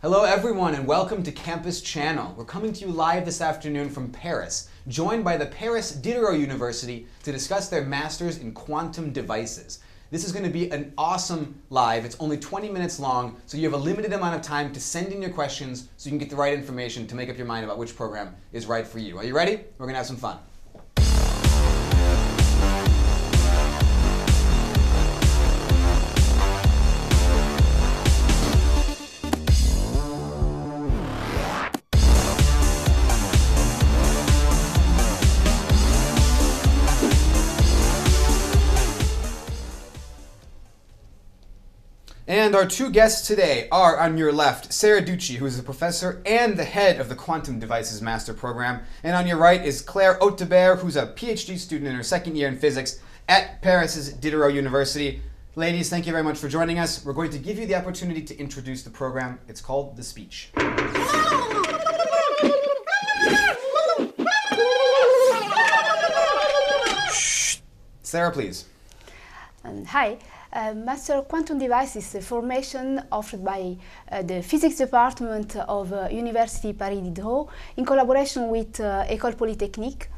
Hello everyone and welcome to Campus Channel. We're coming to you live this afternoon from Paris, joined by the Paris Diderot University to discuss their Masters in Quantum Devices. This is going to be an awesome live. It's only 20 minutes long, so you have a limited amount of time to send in your questions so you can get the right information to make up your mind about which program is right for you. Are you ready? We're going to have some fun. And our two guests today are, on your left, Sarah Ducci, who is a professor and the head of the Quantum Devices Master Program. And on your right is Claire Hautebert, who's a PhD student in her second year in physics at Paris Diderot University. Ladies, thank you very much for joining us. We're going to give you the opportunity to introduce the program. It's called The Speech. Shh. Sarah, please. Hi. Master Quantum Devices is a formation offered by the Physics Department of University Paris Diderot in collaboration with École Polytechnique.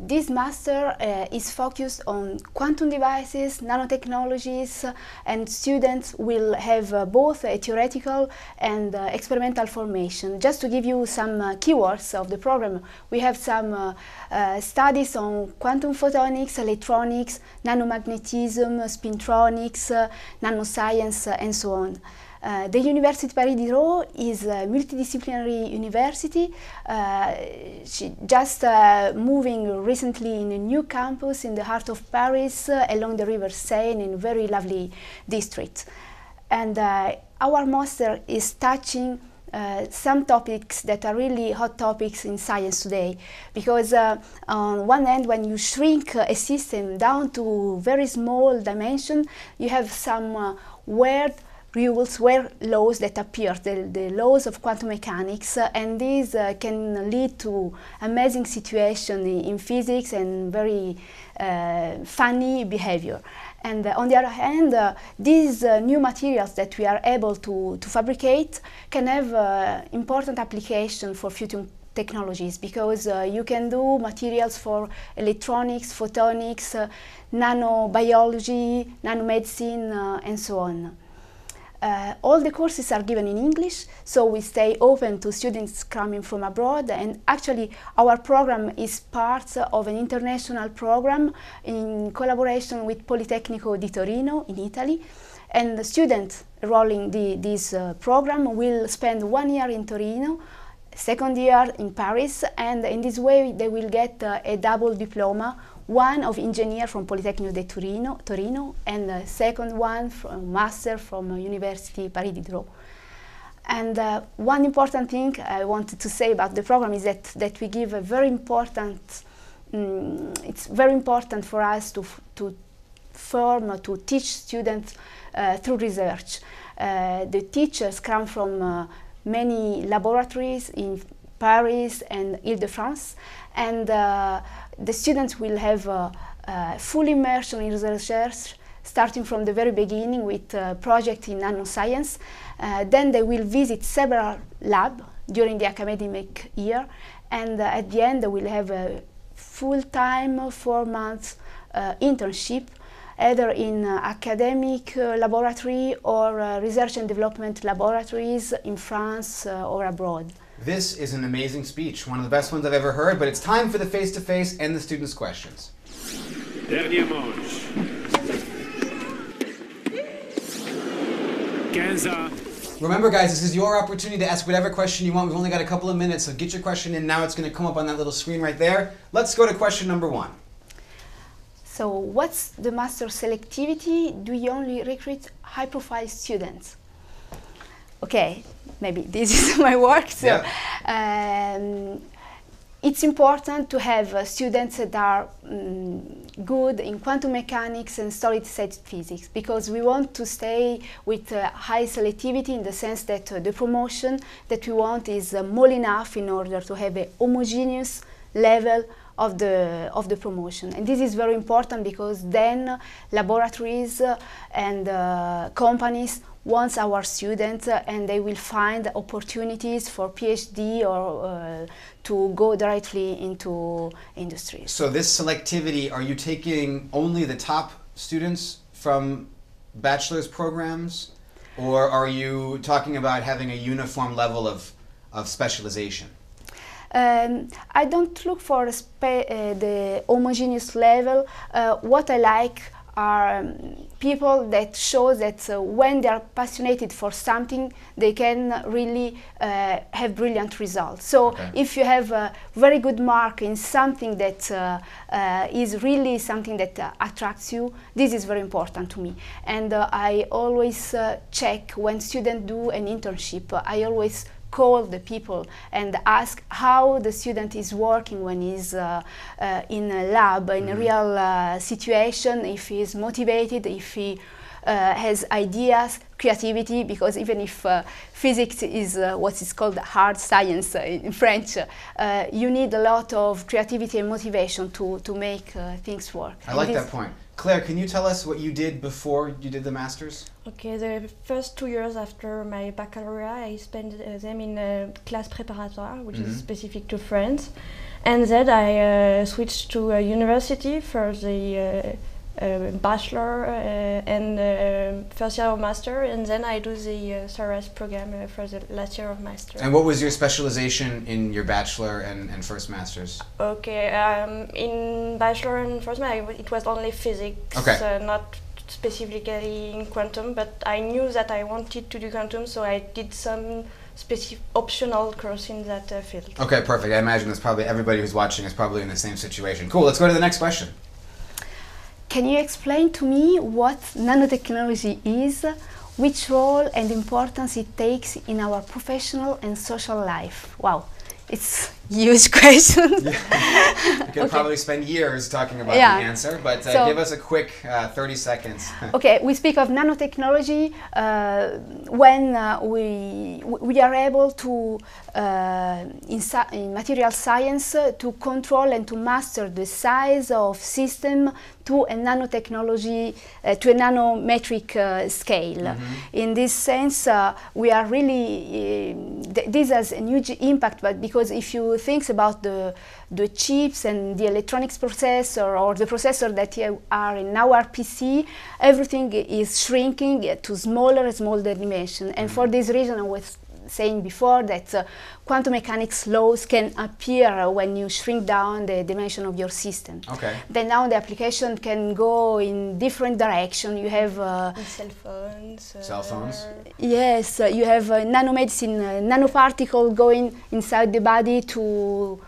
This master is focused on quantum devices, nanotechnologies, and students will have both a theoretical and experimental formation. Just to give you some keywords of the program, we have some studies on quantum photonics, electronics, nanomagnetism, spintronics, nanoscience, and so on. The Universite Paris Diderot is a multidisciplinary university. She just moving recently in a new campus in the heart of Paris along the river Seine in a very lovely district. And our master is touching some topics that are really hot topics in science today, because on one hand, when you shrink a system down to very small dimension, you have some weird rules, laws that appear, the laws of quantum mechanics, and these can lead to amazing situations in physics and very funny behavior. And on the other hand, these new materials that we are able to fabricate can have important application for future technologies, because you can do materials for electronics, photonics, nanobiology, nanomedicine, and so on. All the courses are given in English, so we stay open to students coming from abroad, and actually our program is part of an international program in collaboration with Politecnico de Torino in Italy, and the students enrolling this program will spend 1 year in Torino, second year in Paris, and in this way they will get a double diploma, one of engineer from Politecnico de Torino, and the second one from master from University Paris Diderot. And one important thing I wanted to say about the program is that we give a very important, it's very important for us to teach students through research. The teachers come from many laboratories in Paris and Ile-de-France, and the students will have full immersion in research, starting from the very beginning with a project in nanoscience. Then they will visit several labs during the academic year, and at the end they will have a full-time 4-month internship, either in academic laboratory or research and development laboratories in France or abroad. This is an amazing speech, one of the best ones I've ever heard, but it's time for the face-to-face and the students' questions. Dernier manche. 15. Remember guys, this is your opportunity to ask whatever question you want. We've only got a couple of minutes, so get your question in now. It's going to come up on that little screen right there. Let's go to question number 1. So what's the master selectivity? Do you only recruit high-profile students? Okay, maybe this is my work. So, yeah. It's important to have students that are good in quantum mechanics and solid-state physics, because we want to stay with high selectivity, in the sense that the promotion that we want is small enough in order to have a homogeneous level of the promotion. And this is very important, because then laboratories and companies wants our students and they will find opportunities for PhD or to go directly into industries. So this selectivity, are you taking only the top students from bachelor's programs, or are you talking about having a uniform level of specialization? I don't look for the homogeneous level. What I like are people that show that when they are passionate for something, they can really have brilliant results. So if you have a very good mark in something that is really something that attracts you, this is very important to me. And I always check when students do an internship, I always call the people and ask how the student is working when he's in a lab, in a real situation, if he is motivated, if he has ideas, creativity, because even if physics is what is called hard science in French, you need a lot of creativity and motivation to make things work. I like that point. Claire, can you tell us what you did before you did the master's? Okay, the first 2 years after my baccalaureate, I spent them in a class préparatoire, which is specific to France. And then I switched to a university for the bachelor and first year of master, and then I do the SARAS program for the last year of master. And what was your specialization in your bachelor and first master's? Okay, in bachelor and first master it was only physics, not specifically in quantum, but I knew that I wanted to do quantum, so I did some optional course in that field. Okay, perfect. I imagine that's probably everybody who's watching is probably in the same situation. Cool, let's go to the next question. Can you explain to me what nanotechnology is, which role and importance it takes in our professional and social life? Wow, it's a huge question. You could probably spend years talking about the answer, but so, give us a quick 30 seconds. Okay, we speak of nanotechnology when we are able to, in material science, to control and to master the size of system to a nanotechnology, to a nanometric scale. In this sense, we are really, this has a huge impact, but because if you think about the chips and the electronics processor or the processor that are in our PC, everything is shrinking to smaller and smaller dimension. And for this reason, I was saying before that quantum mechanics laws can appear when you shrink down the dimension of your system. Okay. Then now the application can go in different direction. You have cell phones. Cell phones? Yes, you have nanomedicine, nanoparticle going inside the body to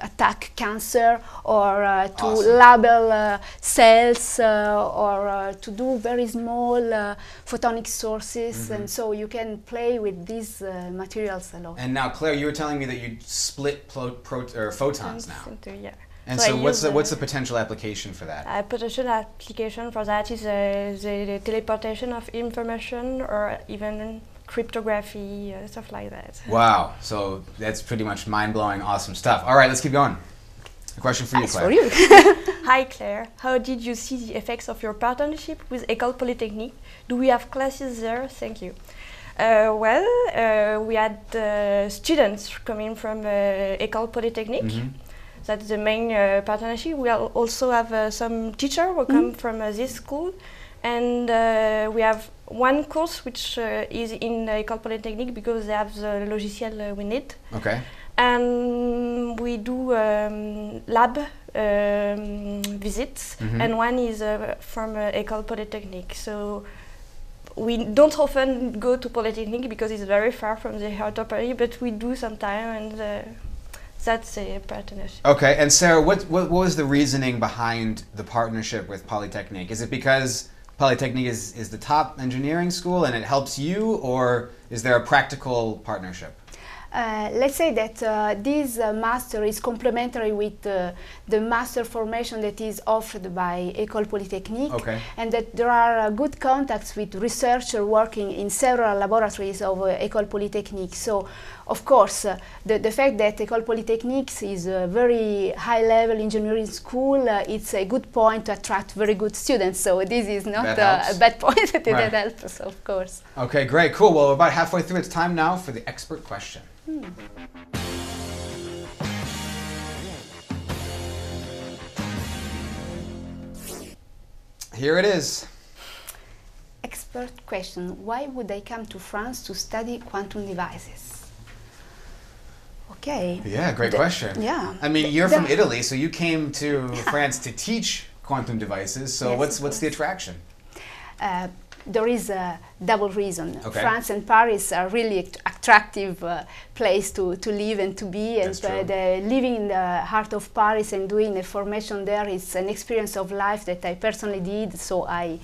attack cancer, or to label cells, or to do very small photonic sources, and so you can play with these materials a lot. And now, Claire, you were telling me that you split photons now. Yeah. And so what's the potential application for that? A potential application for that is the teleportation of information, or even cryptography, stuff like that. Wow, so that's pretty much mind-blowing, awesome stuff. All right, let's keep going. A question for you, Claire. For you. Hi, Claire. How did you see the effects of your partnership with École Polytechnique? Do we have classes there? Thank you. We had students coming from École Polytechnique. That's the main partnership. We also have some teachers who come from this school, and we have one course which is in École Polytechnique because they have the logiciel we need. Okay. And we do lab visits, and one is from École Polytechnique. So we don't often go to Polytechnique because it's very far from the heart of Paris, but we do sometime, and that's a partnership. Okay, and Sarah, what was the reasoning behind the partnership with Polytechnique? Is it because Polytechnique is the top engineering school and it helps you, or is there a practical partnership? Let's say that this master is complementary with the master formation that is offered by École Polytechnique, and that there are good contacts with researchers working in several laboratories of École Polytechnique. So, of course, the fact that École Polytechnique is a very high-level engineering school, it's a good point to attract very good students. So this is not a bad point. That helps us, of course. Okay, great, cool. Well, we're about halfway through. It's time now for the expert question. Here it is. Expert question. Why would I come to France to study quantum devices? Okay. Yeah, great question. Yeah. I mean, you're from Italy, so you came to France to teach quantum devices. So yes, what's the attraction? There is a double reason. Okay. France and Paris are really attractive place to live and to be. And living in the heart of Paris and doing a formation there is an experience of life that I personally did. So I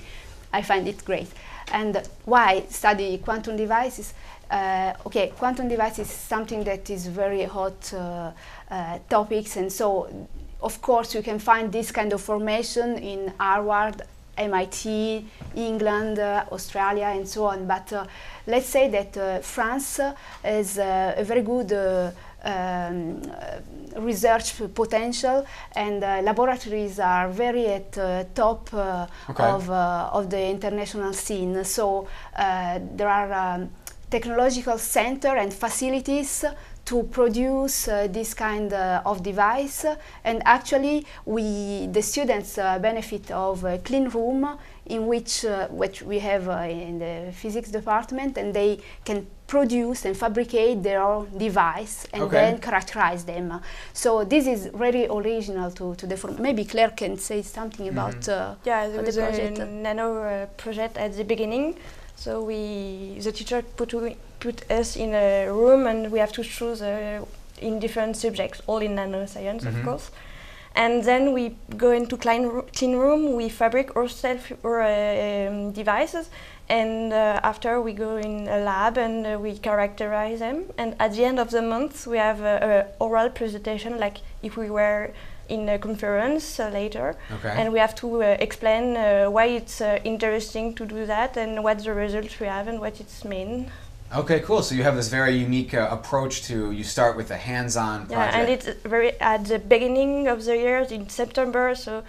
find it great. And why study quantum devices? Okay, quantum devices is something that is very hot topics, and so of course you can find this kind of formation in Harvard, MIT, England, Australia, and so on. But let's say that France has a very good research potential, and laboratories are very at top of the international scene. So there are technological center and facilities to produce this kind of device, and actually the students benefit of a clean room in which we have in the physics department, and they can produce and fabricate their own device and then characterize them. So this is very original to the form. Maybe Claire can say something about there was a Nano project at the beginning. So the teacher put us in a room, and we have to choose in different subjects, all in nanoscience, of course. And then we go into clean room, we fabricate ourselves our devices, and after we go in a lab and we characterize them. And at the end of the month, we have an oral presentation, like if we were in a conference later, and we have to explain why it's interesting to do that and what the results we have and what it's mean. Okay, cool. So you have this very unique approach to, you start with a hands-on project. Yeah, and it's very at the beginning of the year in September, so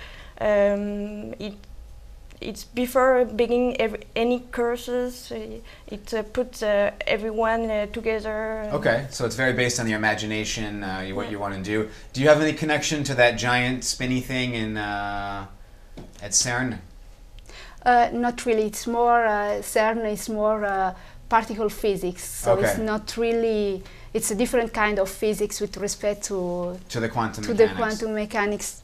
it's before beginning any courses. It puts everyone together. Okay, so it's very based on your imagination, what you want to do. Do you have any connection to that giant spinny thing in at CERN? Not really. It's more CERN is more particle physics, so it's not really. It's a different kind of physics with respect to the quantum mechanics.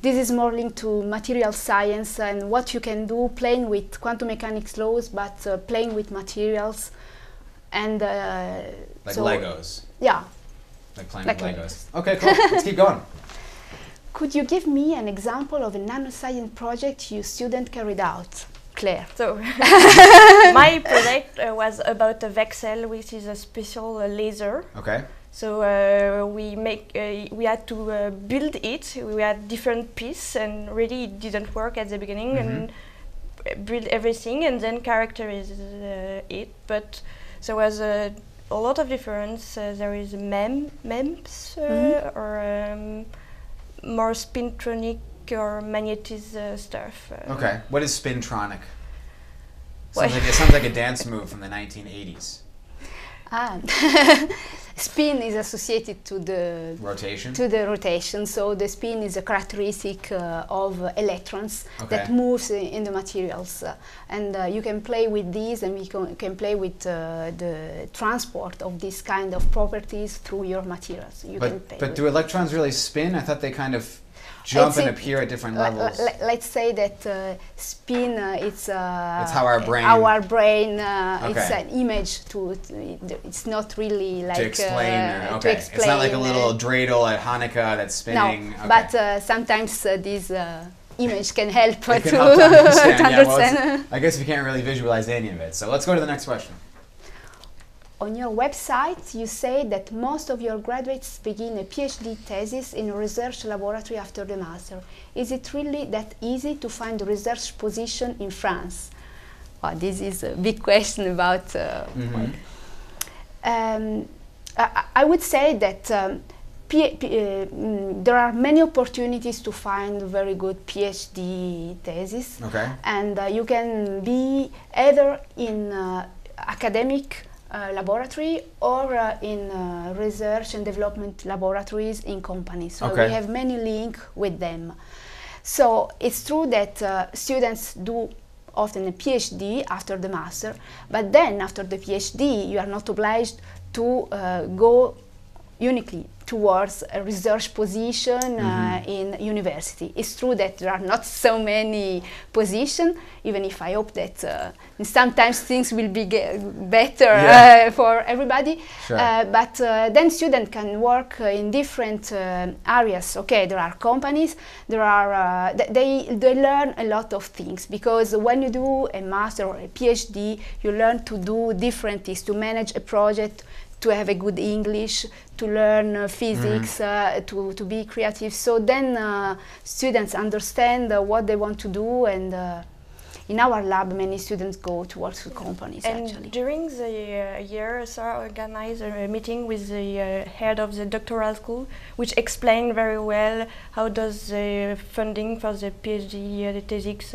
This is more linked to material science and what you can do playing with quantum mechanics laws, but playing with materials and like Legos. Yeah. Like playing with Legos. Okay, cool. Let's keep going. Could you give me an example of a nanoscience project your student carried out? Claire. So, my project was about a VEXEL, which is a special laser. Okay. So we had to build it. We had different pieces, and really it didn't work at the beginning, and build everything and then characterize it. But there was a lot of difference. There is MEMS or more spintronic or magnetism stuff. Okay, what is spintronic? It sounds like a dance move from the 1980s. Spin is associated to the rotation. So the spin is a characteristic of electrons that moves in the materials, and you can play with these, and we can play with the transport of this kind of properties through your materials. But do electrons really spin? I thought they kind of jump and appear at different levels. Let's say that spin, it's how our brain. It's an image it's not really like to explain. It's not like a little dreidel at Hanukkah that's spinning. No, but sometimes this image can help to understand. I guess we can't really visualize any of it. So let's go to the next question. On your website, you say that most of your graduates begin a PhD thesis in a research laboratory after the master. Is it really that easy to find a research position in France? Well, this is a big question about... I would say that there are many opportunities to find very good PhD thesis. Okay. And you can be either in academic laboratory or in research and development laboratories in companies. So we have many links with them. So it's true that students do often a PhD after the master, but then after the PhD you are not obliged to go uniquely towards a research position in university. It's true that there are not so many positions, even if I hope that sometimes things will be better for everybody. Sure. But then students can work in different areas. Okay, there are companies, there are, they learn a lot of things, because when you do a master or a PhD, you learn to do different things, to manage a project, to have a good English, to learn physics, to be creative. So then students understand what they want to do, and in our lab many students go towards companies actually. During the year, Sarah organized a meeting with the head of the doctoral school, which explained very well how does the funding for the PhD, the thesis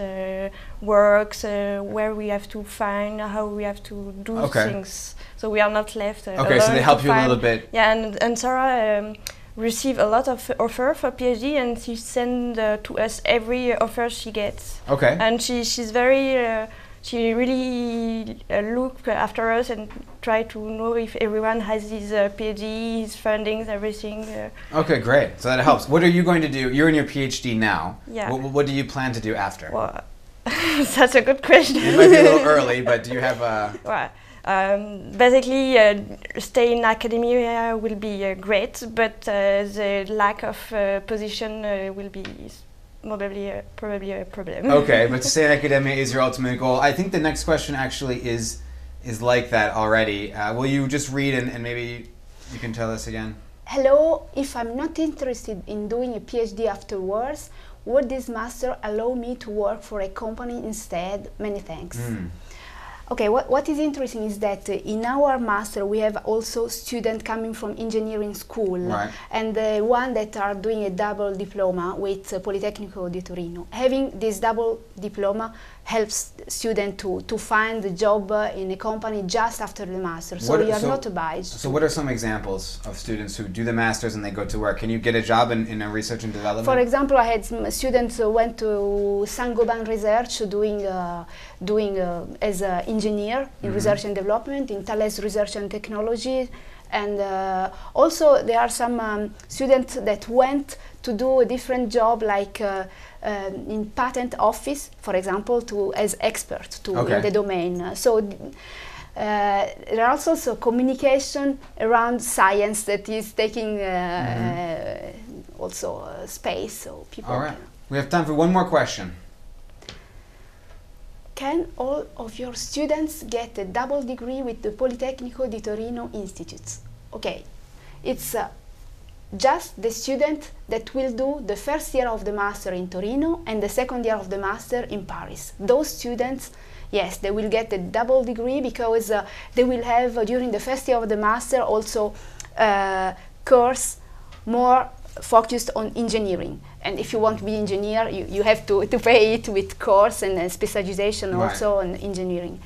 works, where we have to find, how we have to do things. So we are not left alone. So they help you a little bit. Yeah, and Sarah received a lot of offer for PhD, and she sends to us every offer she gets. Okay. And she's very, she really look after us and try to know if everyone has his PhD, his fundings, everything. Okay, great. So that helps. What are you going to do? You're in your PhD now. Yeah. What do you plan to do after? Well, that's a good question. It might be a little early, but do you have a... Well, basically, stay in academia will be great, but the lack of position will be probably a problem. Okay, but to stay in academia is your ultimate goal. I think the next question actually is like that already. Will you just read and maybe you can tell us again? Hello, if I'm not interested in doing a PhD afterwards, would this master allow me to work for a company instead? Many thanks. Okay, what is interesting is that in our master we have also students coming from engineering school, and the one that are doing a double diploma with Politecnico de Torino. Having this double diploma helps students to find a job in a company just after the master, so you are not obliged. So what are some examples of students who do the masters and they go to work? Can you get a job in a research and development? For example, I had some students who went to Saint-Gobain Research doing as an engineer in research and development, in Thales Research and Technology, and also there are some students that went to do a different job, like in patent office, for example, as expert in the domain. So there are also communication around science that is taking also space. So people. All right, we have time for one more question. Can all of your students get a double degree with the Politecnico de Torino Institute? Okay, it's just the student that will do the first year of the master in Torino and the second year of the master in Paris. Those students, yes, they will get a double degree, because they will have during the first year of the master also course more focused on engineering. And if you want to be engineer, you have to pay it with course and specialization also in engineering.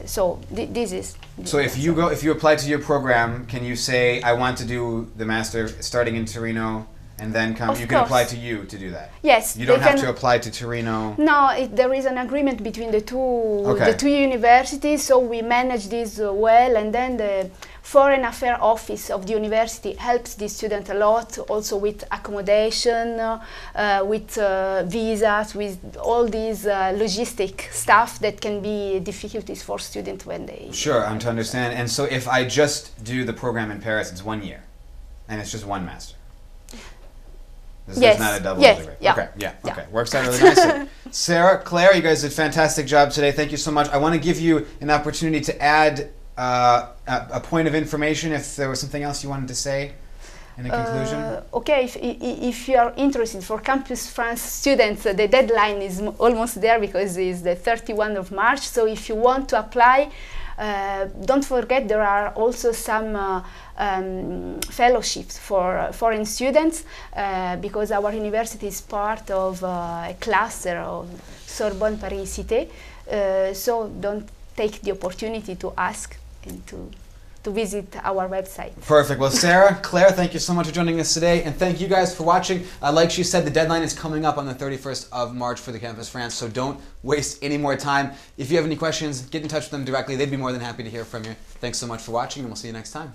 So this is. So if you apply to your program, can you say, I want to do the master starting in Torino, and then come? You can apply to you to do that. Yes. You don't have to apply to Torino. No, there is an agreement between the two universities, so we manage this well, and then the Foreign Affairs Office of the university helps the student a lot, also with accommodation, with visas, with all these logistic stuff that can be difficulties for students when they... Sure, I'm to understand. And so if I just do the program in Paris, it's 1 year, and it's just one master. There's not a double degree. Yeah. Okay, works out really nicely. Sarah, Claire, you guys did a fantastic job today. Thank you so much. I want to give you an opportunity to add a point of information if there was something else you wanted to say in a conclusion? Okay, if you are interested for Campus France students, the deadline is almost there because it's the 31st of March. So if you want to apply, don't forget there are also some fellowships for foreign students because our university is part of a cluster of Sorbonne Paris Cité. So don't take the opportunity to ask and to visit our website. Perfect. Well, Sarah, Claire, thank you so much for joining us today, and thank you guys for watching. Like she said, the deadline is coming up on the 31st of March for the Campus France, so don't waste any more time. If you have any questions, get in touch with them directly. They'd be more than happy to hear from you. Thanks so much for watching, and we'll see you next time.